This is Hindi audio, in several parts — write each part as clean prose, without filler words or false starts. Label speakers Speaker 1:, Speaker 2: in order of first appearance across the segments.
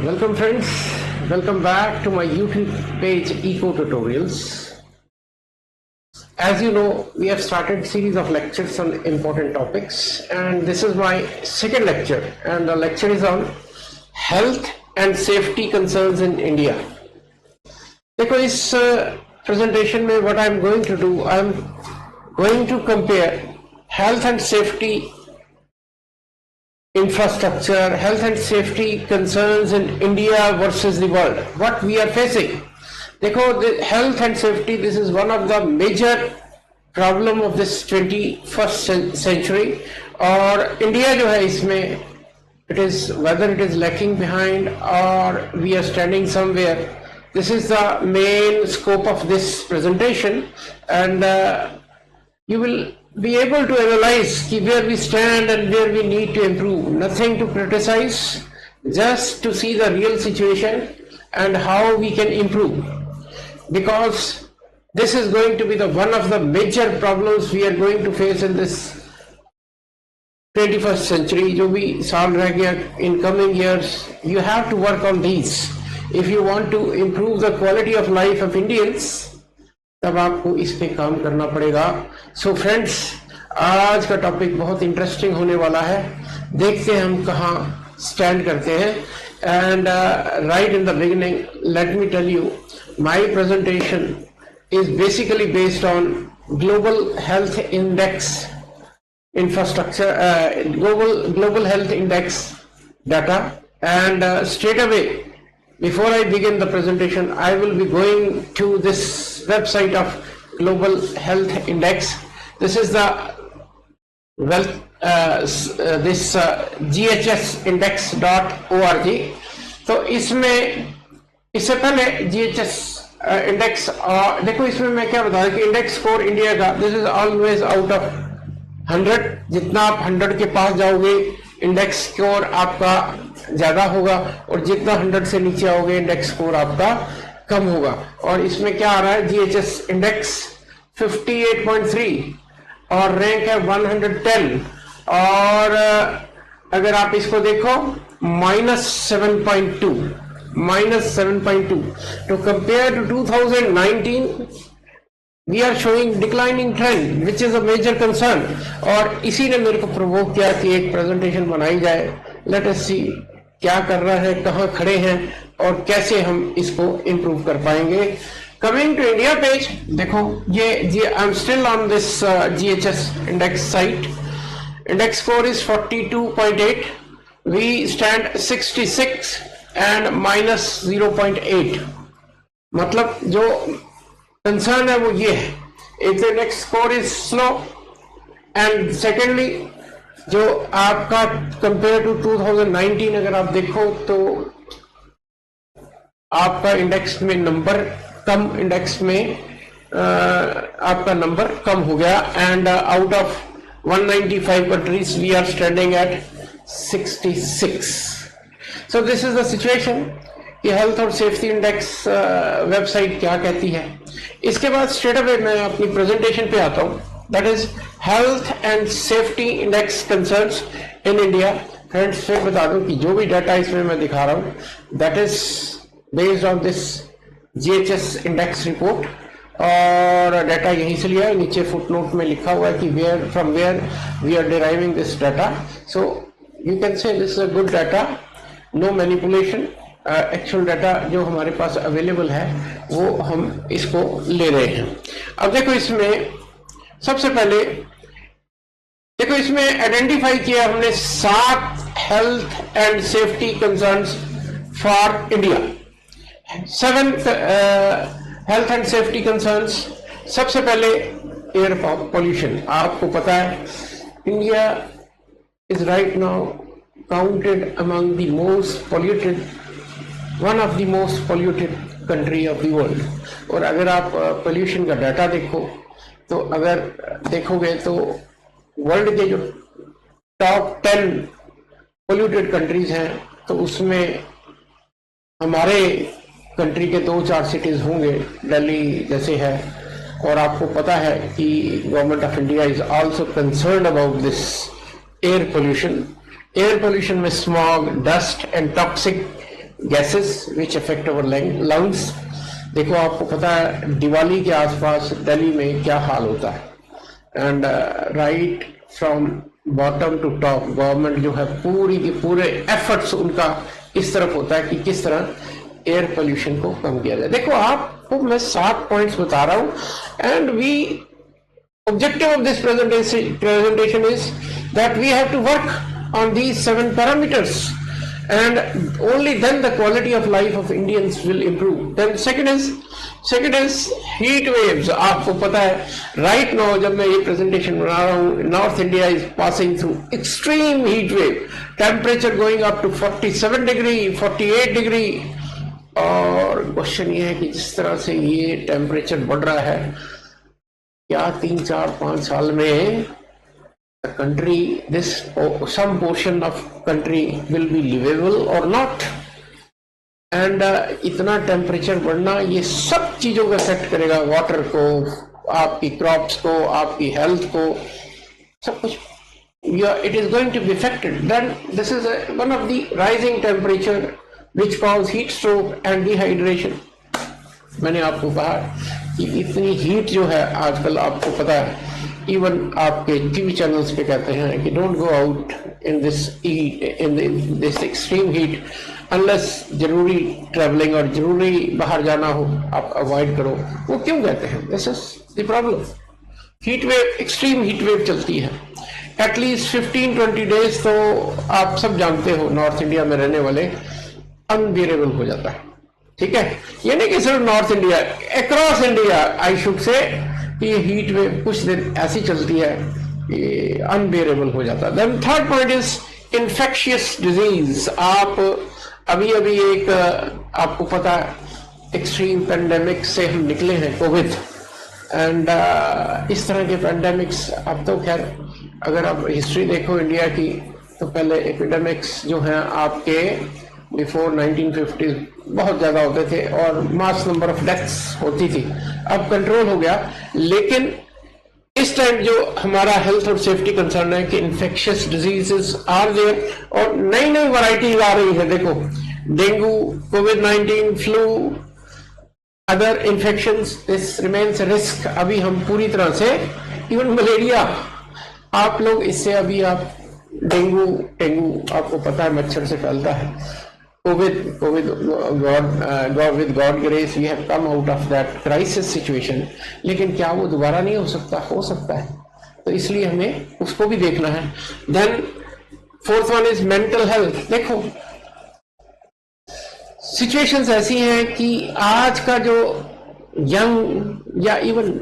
Speaker 1: Welcome friends, welcome back to my YouTube page Eco Tutorials. As you know, we have started series of lectures on important topics, and this is my second lecture, and the lecture is on health and safety concerns in India. देखो इस presentation में what I am going to do, I am going to compare health and safety infrastructure, health and safety concerns in India versus the world. What we are facing. देखो, the health and safety, this is one of the major problem of this 21st century. और India जो है इसमें, it is whether it is lacking behind or we are standing somewhere. This is the main scope of this presentation, and you will be able to analyze where we stand and where we need to improve. Nothing to criticize, just to see the real situation and how we can improve. Because this is going to be the one of the major problems we are going to face in this 21st century. जो भी साल रह गया in coming years, you have to work on these. If you want to improve the quality of life of Indians, तब आपको इस पे काम करना पड़ेगा. सो फ्रेंड्स, आज का टॉपिक बहुत इंटरेस्टिंग होने वाला है. देखते हैं हम कहाँ स्टैंड करते हैं. And right in the beginning let me tell you, my presentation is basically based on global health index infrastructure, global health index data, and straight away, before I begin the presentation, I will be going to this website of Global Health Index. This is the ghsindex.org. तो इसमें इससे पहले GHS इंडेक्स, देखो इसमें मैं क्या बता रहा कि इंडेक्स स्कोर इंडिया का, this is always out of 100. जितना आप 100 के पास जाओगे इंडेक्स स्कोर आपका ज्यादा होगा, और जितना 100 से नीचे आओगे इंडेक्स स्कोर आपका कम होगा. और इसमें क्या आ रहा है, जीएचएस इंडेक्स 58.3 और रैंक है 110. और अगर आप इसको देखो -7.2 तो compare to 2019 we are showing declining trend, which is a major concern. और इसी ने मेरे को प्रोवोक किया कि एक प्रेजेंटेशन बनाई जाए. लेट अस सी क्या कर रहा है, कहाँ खड़े हैं और कैसे हम इसको इम्प्रूव कर पाएंगे. कमिंग टू इंडिया पेज, देखो ये I am still on this GHS index site. Index score is 42.8, we stand 66 and -0.8. मतलब जो कंसर्न है वो ये है. एक तो index score is slow, and secondly जो आपका कंपेयर टू 2019 अगर आप देखो तो आपका इंडेक्स में नंबर कम, इंडेक्स में आपका नंबर कम हो गया. And out of 195 countries we are standing at 66. So this is the situation कि हेल्थ और सेफ्टी इंडेक्स वेबसाइट क्या कहती है. इसके बाद स्ट्रेट अवे मैं अपनी प्रेजेंटेशन पे आता हूँ. That is health and safety index concerns in India. Friends, फिर बता दूं कि जो भी डाटा इसमें मैं दिखा रहा हूँ that is based on this GHS index report, और डाटा यहीं से लिया है. नीचे फुटनोट में लिखा हुआ है कि from where we are deriving this data. So you can say this is a good data, no manipulation. Actual data जो हमारे पास अवेलेबल है वो हम इसको ले रहे हैं. अब देखो इसमें सबसे पहले देखो इसमें आइडेंटिफाई किया हमने 7 health and safety concerns for India. 7 health and safety concerns. सबसे पहले एयर पॉल्यूशन. आपको पता है India is right now counted among the most polluted, one of the most polluted country of the world. और अगर आप पॉल्यूशन का डाटा देखो तो अगर देखोगे तो वर्ल्ड के जो टॉप 10 पोल्यूटेड कंट्रीज हैं तो उसमें हमारे कंट्री के 2-4 सिटीज होंगे, दिल्ली जैसे है. और आपको पता है कि government of India is also concerned about this air pollution. Air pollution में smog, dust and toxic gases which affect our lungs. देखो आपको पता है दिवाली के आसपास दिल्ली में क्या हाल होता है, and right from bottom to top government जो है पूरी के पूरे एफर्ट्स उनका इस तरफ होता है कि किस तरह एयर पोल्यूशन को कम किया जाए। देखो आपको मैं 7 पॉइंट्स बता रहा हूं, and we objective of this presentation is that we have to work on these 7 parameters, and only then the quality of life of Indians will improve. Then second is heat waves। आपको पता है right now जब मैं ये presentation बना रहा हूँ, North India is passing through extreme heat wave, temperature going up to 47 degree, 48 degree। और क्वेश्चन ये है कि जिस तरह से ये टेम्परेचर बढ़ रहा है, क्या 3, 4, 5 साल में country this some portion of country will be livable और नॉट। एंड इतना टेम्परेचर बढ़ना ये सब चीजों को अफेक्ट करेगा, वाटर को, आपकी क्रॉप्स को, आपकी हेल्थ को, सब कुछ। It is going to be affected. Then this is one of the rising temperature which cause heat stroke and dehydration. मैंने आपको कहा कि इतनी हीट जो है आजकल, आपको पता है इवन आपके टीवी चैनल्स पे कहते हैं कि don't go out in this extreme heat unless जरूरी ट्रैवलिंग और जरूरी बाहर जाना हो, आप अवॉइड करो। वो क्यों कहते हैं? This is the problem. Heat wave, extreme heat wave चलती है एटलीस्ट 15-20 डेज, तो आप सब जानते हो नॉर्थ इंडिया में रहने वाले अनबियरेबल हो जाता है। ठीक है, ये नहीं कि सिर्फ north India, across India I should say ये हीट वेव कुछ दिन ऐसी चलती है कि अनबियरेबल हो जाता है। Then third point is infectious disease. आप अभी एक आपको पता है एक्सट्रीम पेंडेमिक से हम निकले हैं, कोविड, एंड इस तरह के पेंडेमिक्स अब तो खैर अगर आप हिस्ट्री देखो इंडिया की, तो पहले एपिडेमिक्स जो हैं आपके बिफोर 1950 बहुत ज्यादा होते थे और मास नंबर ऑफ डेथ्स होती थी। अब कंट्रोल हो गया, लेकिन इस टाइम जो हमारा हेल्थ और सेफ्टी कंसर्न है कि इन्फेक्शियस डिजीजेस आर देयर और नई नई वैरायटीज आ रही है। देखो dengue, covid, flu, other infections, this remains risk. अभी हम पूरी तरह से इवन मलेरिया, आप लोग इससे अभी आप डेंगू आपको पता है मच्छर से फैलता है। with God, with God grace we have come out of that crisis situation, लेकिन क्या वो दोबारा नहीं हो सकता? हो सकता है, तो इसलिए हमें उसको भी देखना है। Then fourth one is mental health. देखो सिचुएशंस ऐसी हैं कि आज का जो यंग या इवन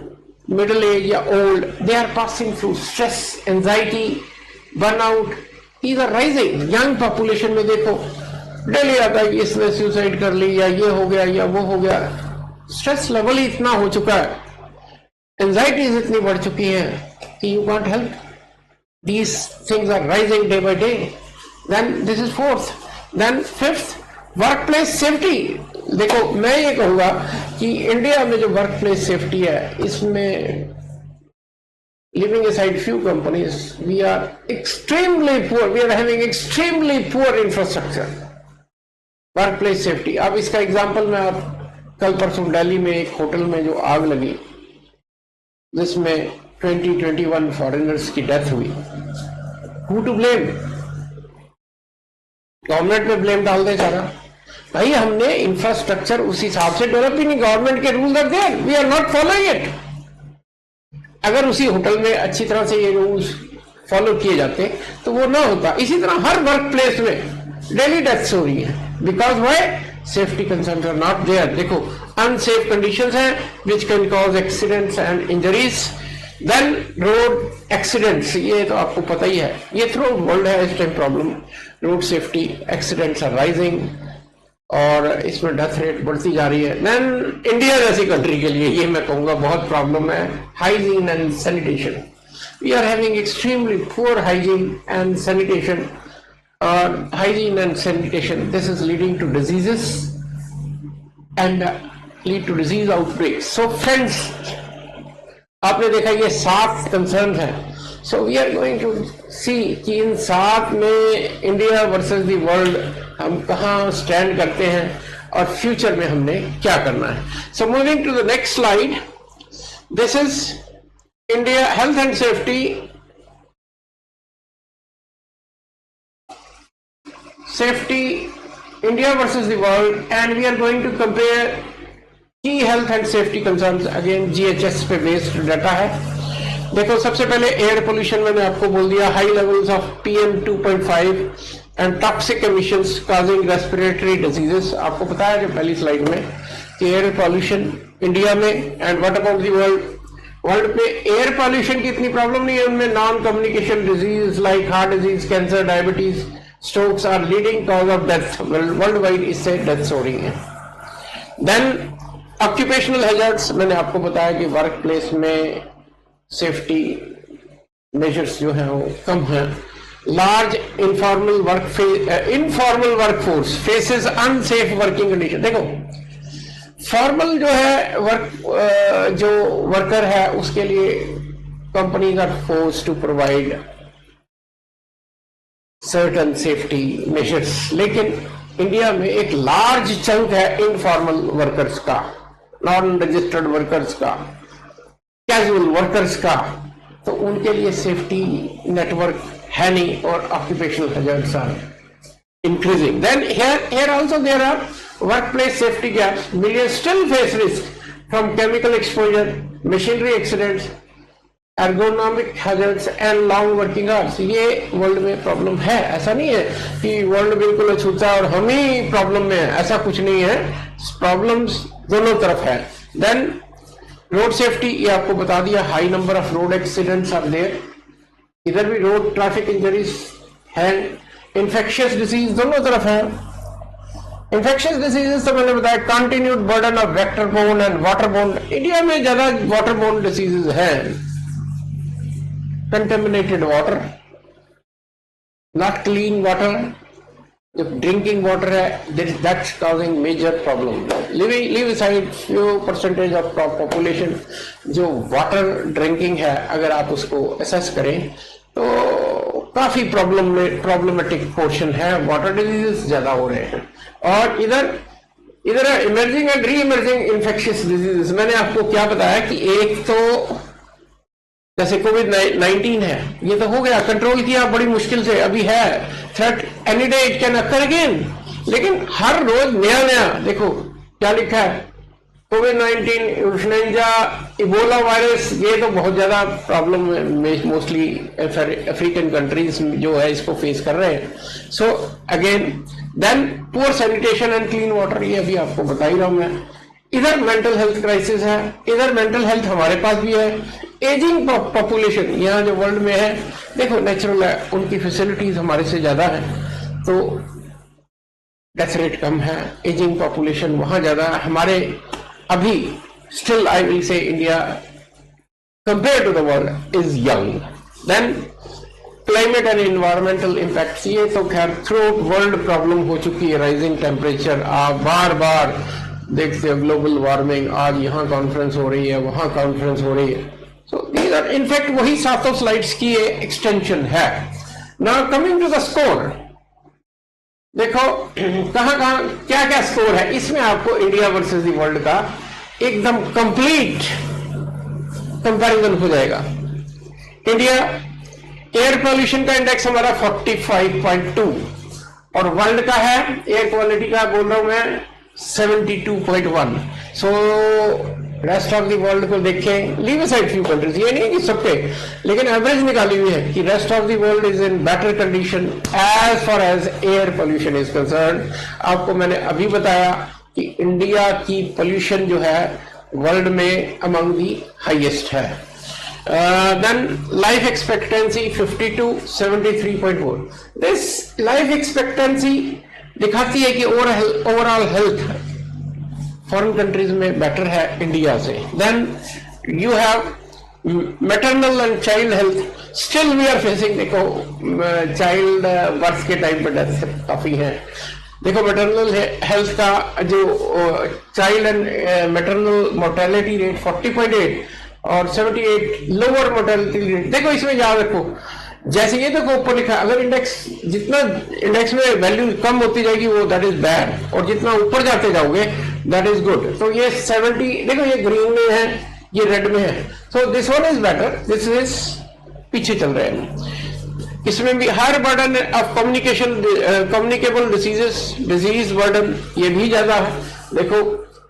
Speaker 1: मिडिल एज या old, they are passing through stress, anxiety, burnout, is are rising. Young population में देखो डेली आता है कि इसने सुसाइड कर ली, या ये हो गया या वो हो गया। स्ट्रेस लेवल ही इतना हो चुका है, एंजाइटीज इतनी बढ़ चुकी हैं कि you can't help. These things are rising day by day. Then this is fourth. Then fifth, work place safety. देखो मैं ये कहूंगा कि इंडिया में जो वर्क प्लेस सेफ्टी है, इसमें leaving aside few companies, we are extremely poor, we are having extremely poor infrastructure, work place safety. अब इसका एग्जांपल मैं आप कल परसों दिल्ली में एक होटल में जो आग लगी, जिसमें 21 फॉरेनर्स की डेथ हुई, हु टू ब्लेम? गवर्नमेंट पे ब्लेम डाल दे सारा। भाई हमने इंफ्रास्ट्रक्चर उस हिसाब से डेवलप ही नहीं, गवर्नमेंट के rules are there, we are not following it. अगर उसी होटल में अच्छी तरह से ये रूल्स फॉलो किए जाते तो वो ना होता। इसी तरह हर वर्क प्लेस में डेली डेथ्स हो रही है, because why? Safety concerns are not there. देखो अनसेफ कंडीशंस हैं which can cause accidents and injuries. Then road accidents, ये तो आपको पता ही है, ये थ्रू वर्ल्ड है इस time problem. Road safety accidents are rising और इसमें डेथ रेट बढ़ती जा रही है। देन इंडिया जैसी कंट्री के लिए ये मैं कहूंगा बहुत प्रॉब्लम है, hygiene and sanitation. We are having extremely poor hygiene and sanitation. Hygiene and sanitation, this is leading to diseases and lead to disease outbreaks. So friends, आपने देखा ये 7 कंसर्न हैं, so we are going to see कि इन 7 में इंडिया वर्सेस द वर्ल्ड हम कहाँ स्टैंड करते हैं और फ्यूचर में हमने क्या करना है. So moving to the next slide. This is India health and safety. Safety, India versus the world, and we are going to compare key health and safety concerns. Again, GHS पे based data है. देखो, सबसे पहले एयर पोल्यूशन मैंने आपको बोल दिया, high levels of PM 2.5 and toxic emissions causing respiratory diseases. आपको पता है कि पहली स्लाइड में कि एयर पोल्यूशन इंडिया में and what about the world. World पे एयर पोल्यूशन की इतनी प्रॉब्लम नहीं है, उनमें non communication disease like heart disease, cancer, diabetes, strokes are leading cause of death. World wide इससे डेथ्स हो रही हैं. देन ऑक्यूपेशनल हैजर्ड्स, मैंने आपको बताया कि वर्क प्लेस में सेफ्टी मेजर्स जो हैं वो कम हैं. Large informal workforce faces unsafe working condition. देखो, फॉर्मल जो है वर्क जो वर्कर है उसके लिए companies are force to provide certain safety measures, लेकिन इंडिया में एक लार्ज चंक है इनफॉर्मल वर्कर्स का, नॉन रजिस्टर्ड वर्कर्स का, कैजुअल वर्कर्स का. तो उनके लिए सेफ्टी नेटवर्क है नहीं और occupational hazards are increasing. Then here also there are workplace safety gaps. Millions still face risk from chemical exposure, machinery accidents, ergonomic hazards and long working hours. ये वर्ल्ड में प्रॉब्लम है. ऐसा नहीं है कि वर्ल्ड बिल्कुल अछूता और हम ही प्रॉब्लम में है, ऐसा कुछ नहीं है. प्रॉब्लम्स दोनों तरफ है. देन रोड सेफ्टी, ये आपको बता दिया, high number of road accidents are there. इधर भी रोड ट्रैफिक इंजरीज है. इन्फेक्शियस डिजीज दोनों तरफ है. इन्फेक्शियस डिजीजेस तो मैंने बताया, continued burden of vector borne and water borne. India में ज्यादा वाटर बोर्न डिजीजेस हैं. Contaminated water, not clean water, जो ड्रिंकिंग वाटर है, that's causing major problem. Live aside few percentage of population जो वाटर ड्रिंकिंग है, अगर आप उसको असेस करें तो काफी प्रॉब्लमेटिक पोर्शन है. वाटर डिजीजेस ज्यादा हो रहे हैं. और इधर emerging and re emerging infectious diseases. मैंने आपको क्या बताया कि एक तो जैसे कोविड-19 है, ये तो हो गया, कंट्रोल किया बड़ी मुश्किल से, अभी है threat, any day it can occur again. लेकिन हर रोज नया नया, देखो क्या लिखा है, कोविड-19, इन्फ्लुएंजा, इबोला वायरस, ये तो बहुत ज्यादा प्रॉब्लम मोस्टली अफ्रीकन कंट्रीज जो है इसको फेस कर रहे हैं. So again, then poor sanitation and clean water, ये अभी आपको बता ही रहा हूं मैं. इधर मेंटल हेल्थ क्राइसिस है, इधर मेंटल हेल्थ हमारे पास भी है. एजिंग पॉपुलेशन यहाँ जो वर्ल्ड में है, देखो नेचुरल है, उनकी फैसिलिटीज हमारे से ज्यादा है तो डेथ रेट कम है. एजिंग पॉपुलेशन वहां ज्यादा है, हमारे अभी still I will say India compare to the world is young. Then climate and environmental impact, ये तो खैर थ्रू वर्ल्ड प्रॉब्लम हो चुकी है. राइजिंग टेम्परेचर, आप बार बार देखते हो, ग्लोबल वार्मिंग, आज यहाँ कॉन्फ्रेंस हो रही है, वहां कॉन्फ्रेंस हो रही है. सो दीज आर इनफैक्ट वही 7 स्लाइड्स की एक्सटेंशन है. Now coming to the score, देखो कहां क्या क्या स्कोर है. इसमें आपको इंडिया वर्सेस द वर्ल्ड का एकदम कंप्लीट कंपैरिजन हो जाएगा. इंडिया एयर पोल्यूशन का इंडेक्स हमारा 45.2 और वर्ल्ड का है एयर क्वालिटी का, बोल रहा हूं मैं, 72.1. So rest of the world को देखें, लीव असाइड फ्यू कंट्रीज, ये नहीं कि सबके, लेकिन एवरेज निकाली हुई है कि rest of the world is in better condition as far as air pollution is concern. आपको मैंने अभी बताया कि इंडिया की पोल्यूशन जो है वर्ल्ड में अमंग दी हाईएस्ट है. Then life expectancy 52, 73.4. This life expectancy दिखाती है कि ओवरऑल हेल्थ फॉरेन कंट्रीज में बेटर है इंडिया से. Then you have maternal and child health, still we are facing, देखो चाइल्ड बर्थ के टाइम पे डेथ काफी है. देखो मैटरनल हेल्थ का जो child and maternal mortality rate 40.8 और 78 लोअर मोर्टेलिटी रेट। देखो इसमें याद रखो, जैसे ये देखो ऊपर लिखा, अगर इंडेक्स जितना इंडेक्स में वैल्यू कम होती जाएगी वो दैट इज बैड, और जितना ऊपर जाते जाओगे दैट इज गुड। तो ये 70 देखो, ये ग्रीन में है, ये रेड में है, so this one is better, this is पीछे चल रहे हैं। इसमें भी higher burden of communicable disease burden ये भी ज्यादा है। देखो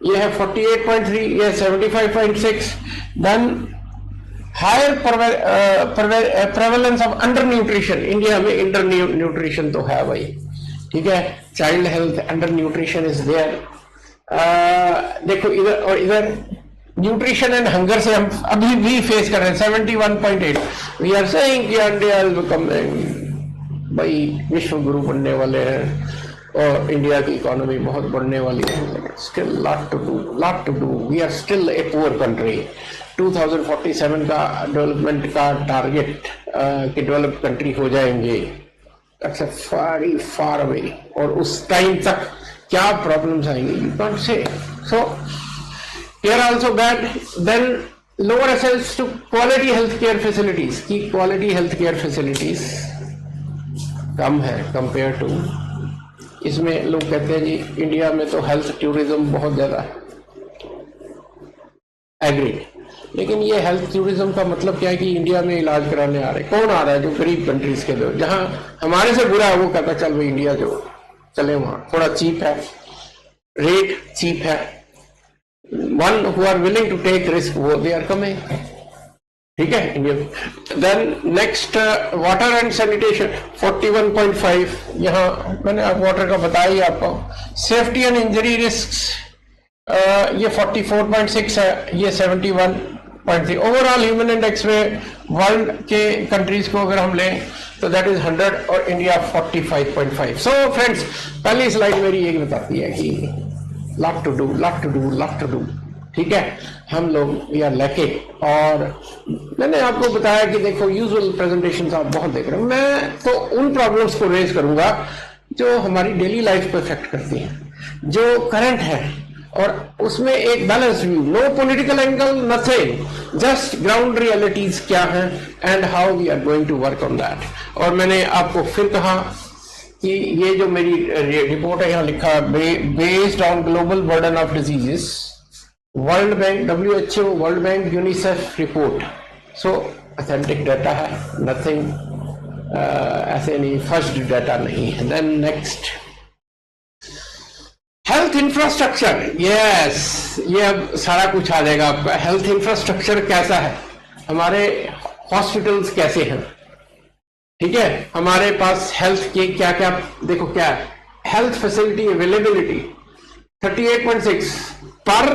Speaker 1: ये है 48.3, ये 75.6। Then higher prevalence of under nutrition, India में अंडर न्यूट्रिशन तो है भाई, ठीक है, child health under nutrition is there. देखो इधर और इधर न्यूट्रिशन एंड हंगर से हम अभी भी फेस कर रहे हैं 71.8। वी आर सेइंग कि इंडिया विल बिकम भाई विश्व गुरु बनने वाले हैं और इंडिया की इकोनॉमी बहुत बढ़ने वाली है, still lot to do, we are still a poor country. 2047 का डेवलपमेंट का टारगेट कि डेवलप कंट्री हो जाएंगे, that's a very far away, और उस टाइम तक क्या प्रॉब्लम्स आएंगी you can't say. So here also bad. Then lower access to quality healthcare facilities, की quality healthcare facilities कम है कंपेयर टू। इसमें लोग कहते हैं जी इंडिया में तो हेल्थ टूरिज्म बहुत ज्यादा है, एग्रीड, लेकिन ये हेल्थ टूरिज्म का मतलब क्या है कि इंडिया में इलाज कराने आ रहे, कौन आ रहा है? जो गरीब कंट्रीज के लोग, जहां हमारे से बुरा है वो कहता चल भाई इंडिया जो चले, वहां थोड़ा चीप है, रेट चीप है, one who are willing to take risk वो they are coming, ठीक है India. Then next water and sanitation 41.5, यहाँ मैंने आप वाटर का बताया ही आपको। सेफ्टी एंड इंजरी रिस्क ये 44.6 है, ये 71.3। ओवरऑल ह्यूमन इंडेक्स में वर्ल्ड के कंट्रीज को अगर हम लें तो दैट इज 100 और इंडिया 45.5। सो फ्रेंड्स, पहली स्लाइड मेरी यही बताती है कि lot to do, ठीक है, हम लोग वी आर लैकिंग। और मैंने आपको बताया कि देखो यूजुअल प्रेजेंटेशंस आप बहुत देख रहे हो, मैं तो उन प्रॉब्लम्स को रेज करूंगा जो हमारी डेली लाइफ को इफेक्ट करती हैं, जो करंट है, और उसमें एक balance view, no political angle, nothing, just ground realities क्या है and how we are going to work on that. और मैंने आपको फिर कहा कि ये जो मेरी रिपोर्ट है, यहाँ लिखा based on global burden of diseases, world bank, WHO, world bank, UNICEF report, so authentic data है, नथिंग ऐसे नहीं फर्स्ट डाटा नहीं है। Then next health infrastructure, yes, ये अब सारा कुछ आ जाएगा आपका। हेल्थ इंफ्रास्ट्रक्चर कैसा है, हमारे हॉस्पिटल्स कैसे हैं, ठीक है, हमारे पास हेल्थ के क्या क्या, देखो क्या है, हेल्थ फैसिलिटी अवेलेबिलिटी 38.6 पर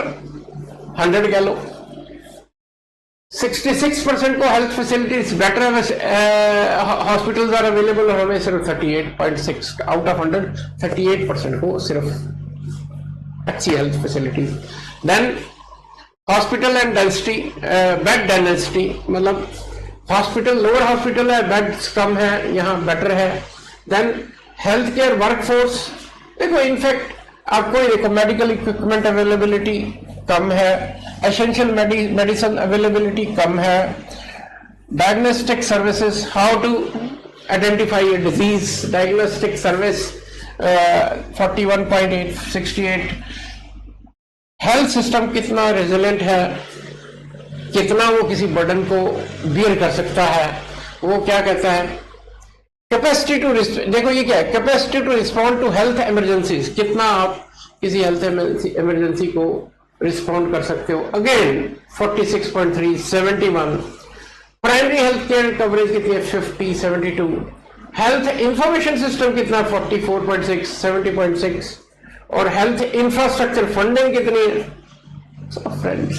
Speaker 1: 100 गैलो, 66% को health facilities better hospitals are available, और हमें सिर्फ 38.6 आउट ऑफ 100, 38% को सिर्फ अच्छी health facilities. Then hospital and density, bed density, मतलब हॉस्पिटल, लोअर हॉस्पिटल है, बेड्स कम है, यहाँ बेटर है। देन हेल्थ केयर वर्कफोर्स, देखो इनफैक्ट आपको देखो मेडिकल इक्विपमेंट अवेलेबिलिटी कम है, एसेंशियल मेडिसिन अवेलेबिलिटी कम है, diagnostic services, how to identify a disease, diagnostic service 41.8, 68। Health system कितना रेजिलेंट है, कितना वो किसी बर्डन को बियर कर सकता है, वो क्या कहता है, कैपेसिटी टू, देखो ये क्या है, capacity to respond to health emergencies, कितना आप किसी हेल्थ इमरजेंसी को रिस्पॉन्ड कर सकते हो, again 46.3, 71। Primary health care coverage कितनी है, 50, 72। हेल्थ इंफॉर्मेशन सिस्टम कितना, 44.6, 70.6। और हेल्थ इंफ्रास्ट्रक्चर फंडिंग कितनी है। सो फ्रेंड्स,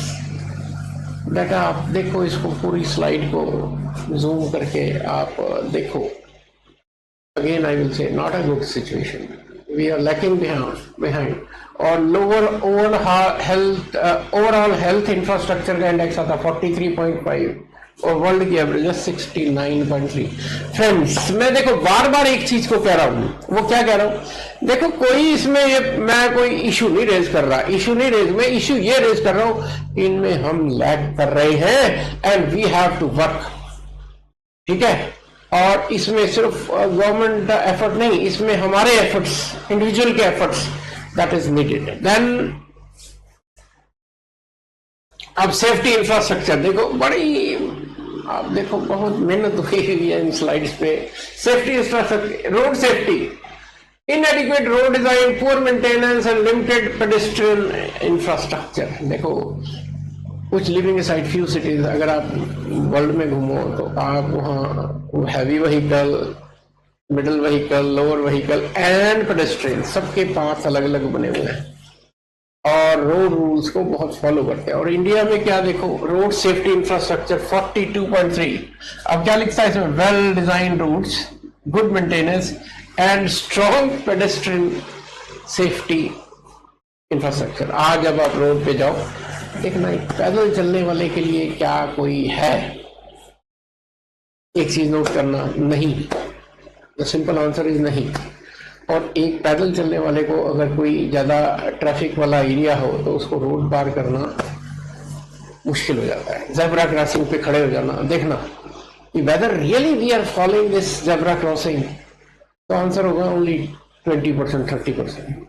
Speaker 1: डाटा आप देखो, इसको पूरी स्लाइड को जूम करके आप देखो। Again I will say not a good situation, we are lacking behind. और लोअर ओवरऑल हेल्थ इंफ्रास्ट्रक्चर का इंडेक्स आता 43.5, और वर्ल्ड की एवरेज है 69.3। फ्रेंड्स मैं देखो बार बार एक चीज को कह रहा हूं, वो क्या कह रहा हूं, देखो कोई इसमें ये मैं कोई इशू नहीं रेज कर रहा, इशू नहीं रेज, मैं इशू ये रेज कर रहा हूं इनमें हम लैग कर रहे हैं and we have to work, ठीक है। और इसमें सिर्फ गवर्नमेंट एफर्ट नहीं, इसमें हमारे एफर्ट्स, इंडिविजुअल के efforts that is needed. Then अब सेफ्टी इंफ्रास्ट्रक्चर देखो, बड़ी आप देखो बहुत मेहनत हुई है इन स्लाइड्स पे। Safety infrastructure, road safety, inadequate road design, poor maintenance and limited pedestrian infrastructure. देखो कुछ लिविंग साइड फ्यू सिटीज, अगर आप वर्ल्ड में घूमो तो आप वहाँ heavy vehicle, middle vehicle, lower vehicle and pedestrian सबके पास अलग अलग बने हुए हैं और रोड रूल्स को बहुत फॉलो करते हैं। और इंडिया में क्या देखो, रोड सेफ्टी इंफ्रास्ट्रक्चर 42.3। अब क्या लिखता है इसमें, well design routes, good maintenance and strong pedestrian safety infrastructure. आज जब आप रोड पे जाओ देखना पैदल चलने वाले के लिए क्या कोई है, एक चीज नोट करना, नहीं। द सिंपल आंसर इज नहीं। और एक पैदल चलने वाले को अगर कोई ज्यादा ट्रैफिक वाला एरिया हो तो उसको रोड पार करना मुश्किल हो जाता है। जेब्रा क्रॉसिंग पे खड़े हो जाना, देखना कि whether really we are following this zebra crossing, तो आंसर होगा ओनली 20%, 30%।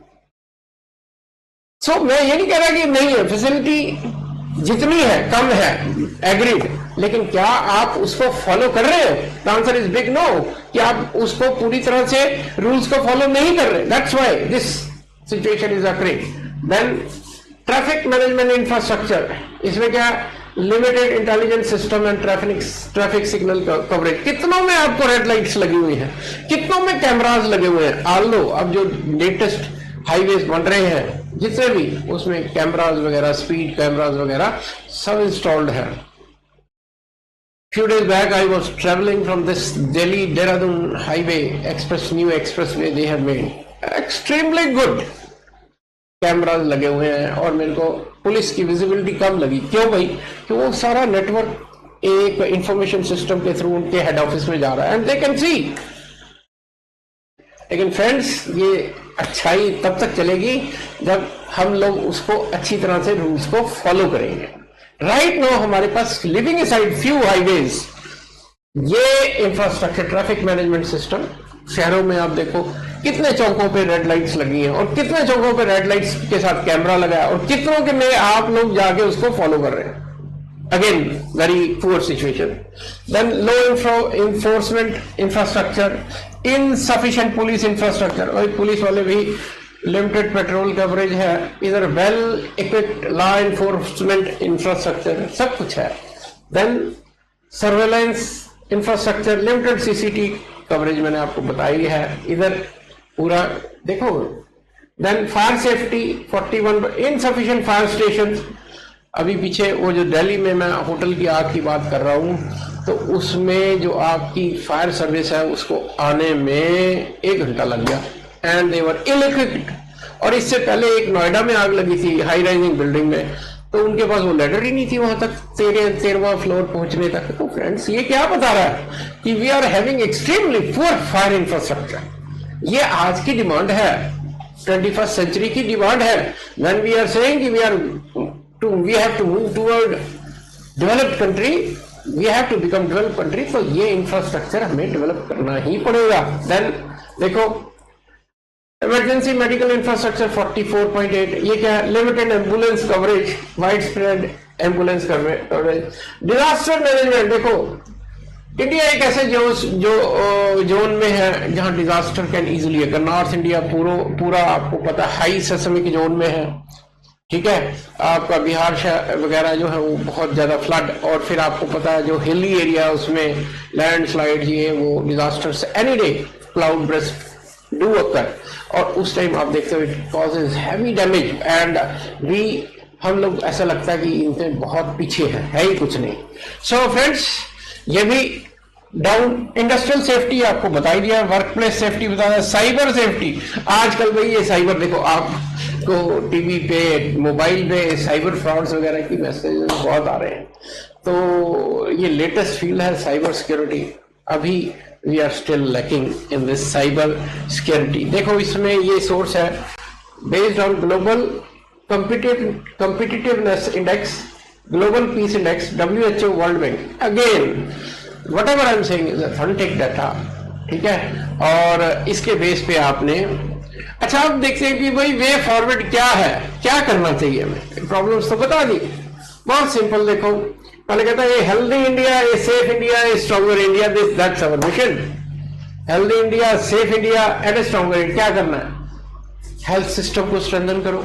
Speaker 1: सो मैं ये नहीं कह रहा कि नहीं है, फैसिलिटी जितनी है कम है, एग्रीड, लेकिन क्या आप उसको फॉलो कर रहे हो? The answer is big no, कि आप उसको पूरी तरह से रूल्स को फॉलो नहीं कर रहे। That's why this situation is occurring. Then traffic management infrastructure, इसमें क्या, limited intelligence system and traffic signal coverage. कितनों में आपको रेड लाइट्स लगी हुई हैं, कितनों में कैमरास लगे हुए हैं। आल्दो अब जो लेटेस्ट हाईवेज बन रहे हैं जितने भी, उसमें कैमरास वगैरह, स्पीड कैमरास वगैरह सब इंस्टॉल्ड है। Few days back I was traveling from this Delhi Dehradun highway express, new expressway they have made, extremely good cameras लगे हुए हैं। और मेरे को पुलिस की विजिबिलिटी कम लगी, क्यों भाई, कि वो सारा नेटवर्क एक इंफॉर्मेशन सिस्टम के थ्रू उनके हेड ऑफिस में जा रहा है एंड दे कैन सी। लेकिन फ्रेंड्स ये अच्छाई तब तक चलेगी जब हम लोग उसको अच्छी तरह से रूल्स को फॉलो करेंगे। राइट नो हमारे पास लिविंग साइड फ्यू हाईवेज, ये इंफ्रास्ट्रक्चर ट्रैफिक मैनेजमेंट सिस्टम, शहरों में आप देखो कितने चौकों पे रेड लाइट्स लगी हैं और कितने चौकों पे रेड लाइट्स के साथ कैमरा लगा है और कितनों के में आप लोग जाके उसको फॉलो कर रहे हैं। Again very poor situation. Then low enforcement infrastructure, insufficient police infrastructure, और पुलिस वाले भी लिमिटेड पेट्रोल कवरेज है, इधर well equipped law enforcement infrastructure, सब कुछ है। Then surveillance infrastructure, limited CCT coverage मैंने आपको बताई है, इधर पूरा देखो। Then fire safety 41, insufficient fire station. अभी पीछे वो जो दिल्ली में मैं होटल की आग की बात कर रहा हूं, तो उसमें जो आग की फायर सर्विस है उसको आने में 1 घंटा लग गया and they were ill equipped. और इससे पहले एक नोएडा में आग लगी थी हाई राइजिंग बिल्डिंग में, तो उनके पास वो लेडर ही नहीं थी वहां तक 13वां फ्लोर पहुंचने तक। तो फ्रेंड्स ये क्या बता रहा है कि we are having extremely poor fire infrastructure. ये आज की डिमांड है, 21st सेंचुरी की डिमांड है। व्हेन वी आर सेइंग कि we have to move toward developed country, we have to become developed country, तो ये इंफ्रास्ट्रक्चर हमें डेवलप करना ही पड़ेगा। देन देखो इमरजेंसी मेडिकल इंफ्रास्ट्रक्चर 44.8, ये क्या है, limited ambulance coverage, wide spread ambulance coverage. Disaster management, देखो इंडिया एक ऐसे जो जोन में है जहां डिजास्टर कैन इजिली अगर। नॉर्थ इंडिया पूरा आपको पता हाई सेस्मिक जोन में है, ठीक है। आपका बिहार वगैरह जो है वो बहुत ज्यादा फ्लड, और फिर आपको पता है जो हिली एरिया उसमें लैंडस्लाइड, ये वो disasters any day, cloud burst do occur, और उस टाइम आप देखते हो it causes heavy damage and हम लोग ऐसा लगता है कि इनसे बहुत पीछे है ही कुछ नहीं। सो फ्रेंड्स ये भी डाउन। इंडस्ट्रियल सेफ्टी आपको बता ही दिया, वर्क प्लेस सेफ्टी बताया, साइबर सेफ्टी। आजकल भाई ये साइबर देखो, आपको टीवी पे, मोबाइल पे साइबर फ्रॉड्स वगैरह की मैसेज बहुत आ रहे हैं, तो ये लेटेस्ट फील्ड है साइबर सिक्योरिटी। अभी we are still lacking in this cyber security. देखो इसमें ये सोर्स है based on global competitiveness index, global peace index, WHO, world bank. Again whatever I am saying is authentic data, ठीक है। और इसके बेस पे आपने अच्छा आप देखते हैं कि भाई वे फॉरवर्ड क्या है, क्या करना चाहिए हमें। प्रॉब्लम्स तो बता दी, बहुत सिंपल। देखो पहले कहता है ये हेल्दी इंडिया, ये सेफ इंडिया, ये stronger India, this that's our mission. Healthy India, safe India and stronger India. क्या करना है? हेल्थ सिस्टम को स्ट्रेंथन करो,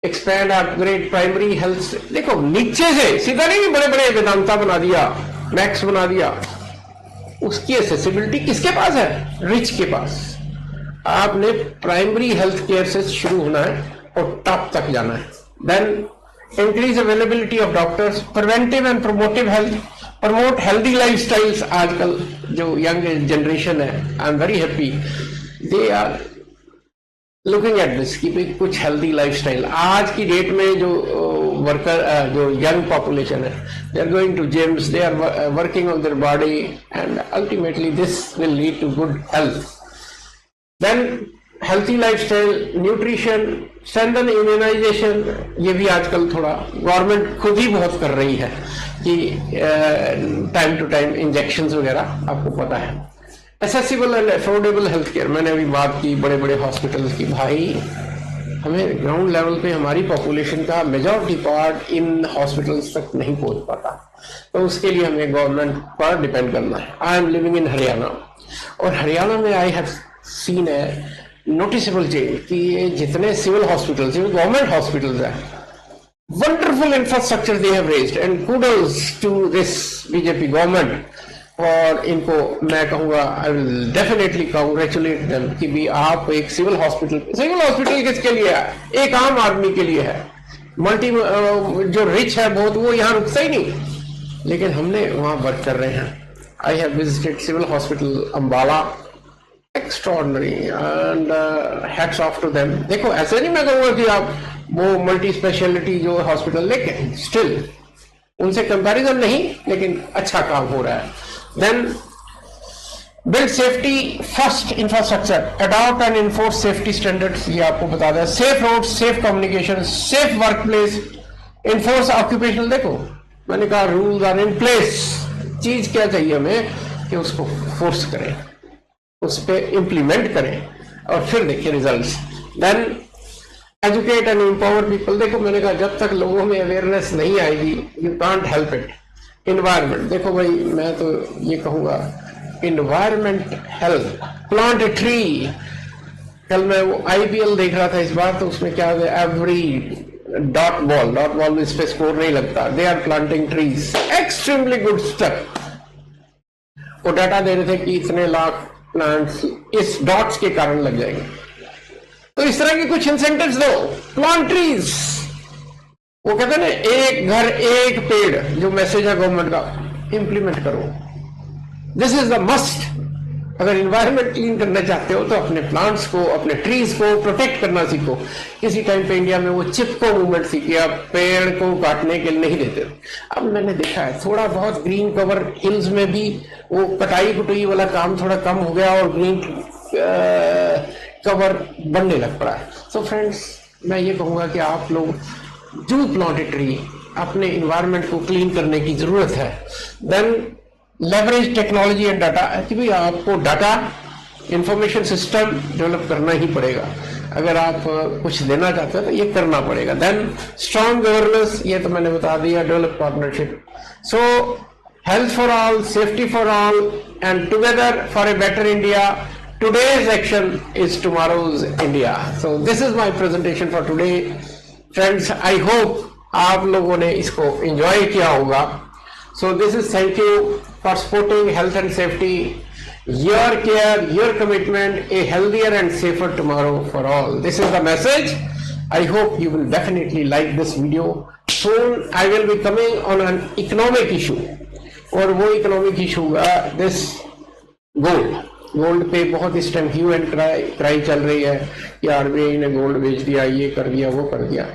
Speaker 1: एक्सपैंड अपग्रेड प्राइमरी हेल्थ। देखो नीचे से सीधा नहीं बड़े बड़े वेदांता बना दिया, मैक्स बना दिया। उसकी एसेसिबिलिटी किसके पास है? रिच के पास। आपने प्राइमरी हेल्थ केयर से शुरू होना है और टॉप तक जाना है। Then increase availability of doctors, preventive and promotive health, promote healthy lifestyles. आजकल जो यंग जनरेशन है, I am very happy, they are looking at this कि भाई कुछ हेल्दी लाइफस्टाइल। आज की डेट में जो वर्कर जो यंग पॉपुलेशन है, they are going to gyms, they are working on their body and ultimately this will lead to good health. Then healthy lifestyle, nutrition, strengthen immunization. ये भी आजकल थोड़ा गवर्नमेंट खुद ही बहुत कर रही है कि टाइम टू टाइम इंजेक्शंस वगैरह, आपको पता है। Accessible and affordable health care, मैंने अभी बात की बड़े बड़े हॉस्पिटल्स की। भाई हमें ग्राउंड लेवल पे हमारी पॉपुलेशन का मेजॉरिटी पार्ट इन हॉस्पिटल्स तक नहीं पहुंच पाता, तो उसके लिए हमें गवर्नमेंट पर डिपेंड करना है। I am living in Haryana, और हरियाणा में आई हैव सीन है नोटिसेबल चेंज कि ये जितने सिविल हॉस्पिटल्स, गवर्नमेंट हॉस्पिटल्स हैं, wonderful infrastructure they have raised and kudos to this BJP government. और इनको मैं कहूंगा, I will definitely congratulate them कि भी आप एक सिविल हॉस्पिटल किसके लिए है? एक आम आदमी के लिए है। मल्टी जो रिच है बहुत, वो यहाँ रुकता ही नहीं, लेकिन हमने वहां वर्क कर रहे हैं। I have visited civil hospital Ambala, extraordinary and hats off to them. देखो ऐसे नहीं मैं कहूंगा कि आप वो मल्टी स्पेशलिटी जो हॉस्पिटल, लेकिन स्टिल उनसे कंपैरिजन नहीं, लेकिन अच्छा काम हो रहा है। Then build safety first infrastructure, adopt and enforce safety standards, ये आपको बता दें। safe roads, safe communication, safe workplace, enforce occupational। देखो मैंने कहा rules are in place। चीज क्या चाहिए हमें कि उसको फोर्स करें, उस पर इंप्लीमेंट करें और फिर देखिए results. Then educate and empower people. देखो मैंने कहा जब तक लोगों में अवेयरनेस नहीं आएगी, you can't help it. Environment, देखो भाई मैं तो ये कहूंगा environment health, plant a tree. कल मैं वो IPL देख रहा था इस बार, तो उसमें क्या है, एवरी डॉट बॉल इस पे स्कोर नहीं लगता, they are planting trees, extremely good step. वो डाटा दे रहे थे कि इतने लाख प्लांट्स इस डॉट्स के कारण लग जाएंगे। तो इस तरह के कुछ इंसेंटिव्स दो, प्लांट ट्रीज। वो कहते हैं ना, एक घर एक पेड़, जो मैसेज है गवर्नमेंट का, इंप्लीमेंट करो। This is the must. अगर इन्वायरमेंट क्लीन करना चाहते हो तो अपने प्लांट्स को, अपने ट्रीज को प्रोटेक्ट करना सीखो। किसी टाइम पे इंडिया में वो चिपको मूवमेंट थी कि आप पेड़ को काटने के लिए नहीं देते। अब मैंने देखा है थोड़ा बहुत ग्रीन कवर हिल्स में भी वो कटाई कुटाई वाला काम थोड़ा कम हो गया और ग्रीन कवर बनने लग पड़ा है। सो फ्रेंड्स, मैं ये कहूंगा कि आप लोग डू प्लांट ए ट्री, अपने इन्वायरमेंट को क्लीन करने की जरूरत है। Then leverage technology and data, कि भाई आपको डाटा इंफॉर्मेशन सिस्टम डेवलप करना ही पड़ेगा। अगर आप कुछ देना चाहते हो तो ये करना पड़ेगा। देन स्ट्रॉन्ग गवर्नेंस, ये तो मैंने बता दिया। Develop partnership. So health for all, safety for all and together for a better India. Today's action is tomorrow's India. So this is my presentation for today. Friends, I hope आप लोगों ने इसको enjoy किया होगा. So this is thank you for supporting health and safety, your care, your commitment, a healthier and safer tomorrow for all. This is the message. I hope you will definitely like this video. Soon I will be coming on an economic issue. और वो economic issue this gold. Gold पे बहुत इस टाइम ह्यू एंड क्राई चल रही है कि RBI ने गोल्ड बेच दिया, ये कर दिया, वो कर दिया।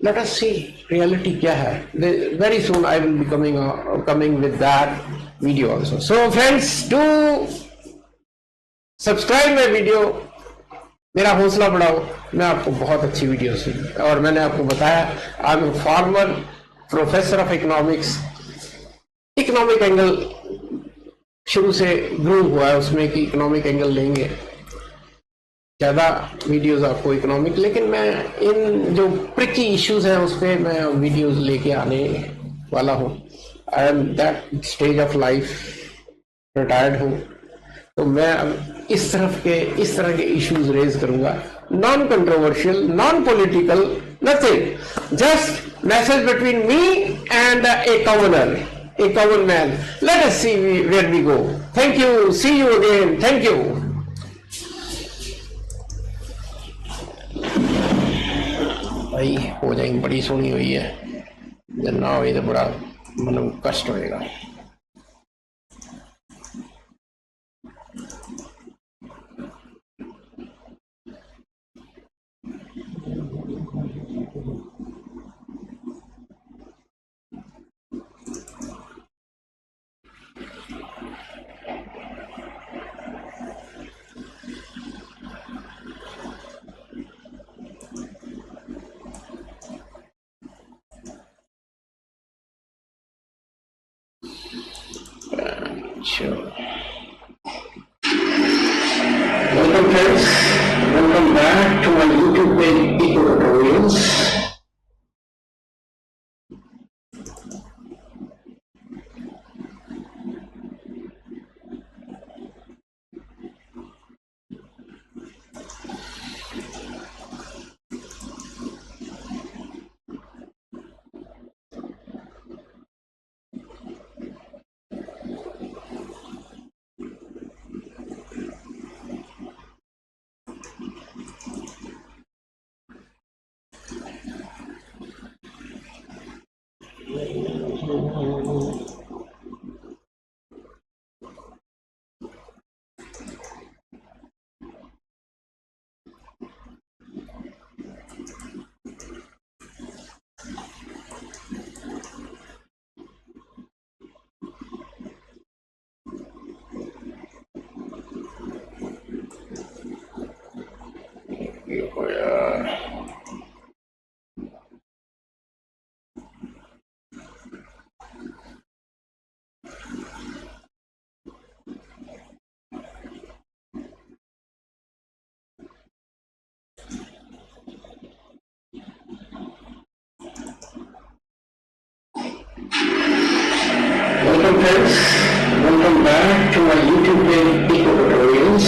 Speaker 1: let us see reality क्या है. Very soon I will be coming with that video also. So friends, do subscribe my video. मेरा हौसला बढ़ाओ. मैं आपको बहुत अच्छी वीडियोस, और मैंने आपको बताया I am farmer professor of economics. Economic angle शुरू से ग्रूव हुआ है उसमें कि इकोनॉमिक एंगल लेंगे, ज्यादा वीडियोस आपको इकोनॉमिक, लेकिन मैं इन जो ट्रिकी इश्यूज हैं उस पर मैं वीडियोस लेके आने वाला हूँ. I am that stage of life, retired हूँ, तो मैं अब इस तरह के इश्यूज रेज करूंगा. Non controversial, non political, nothing, just message between me and A commoner, a common man. Let us see where we go. Thank you. See you again. Thank you. भाई हो जाएगी, बड़ी सोनी हुई है, जब ना हुई तो बड़ा मन कष्ट होएगा. Sure. Welcome friends, welcome back to my YouTube page, Eco Tutorials. Welcome friends, welcome back to my YouTube page, Eco Tutorials.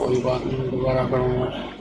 Speaker 1: कोई बात नहीं, दोबारा करूँगा.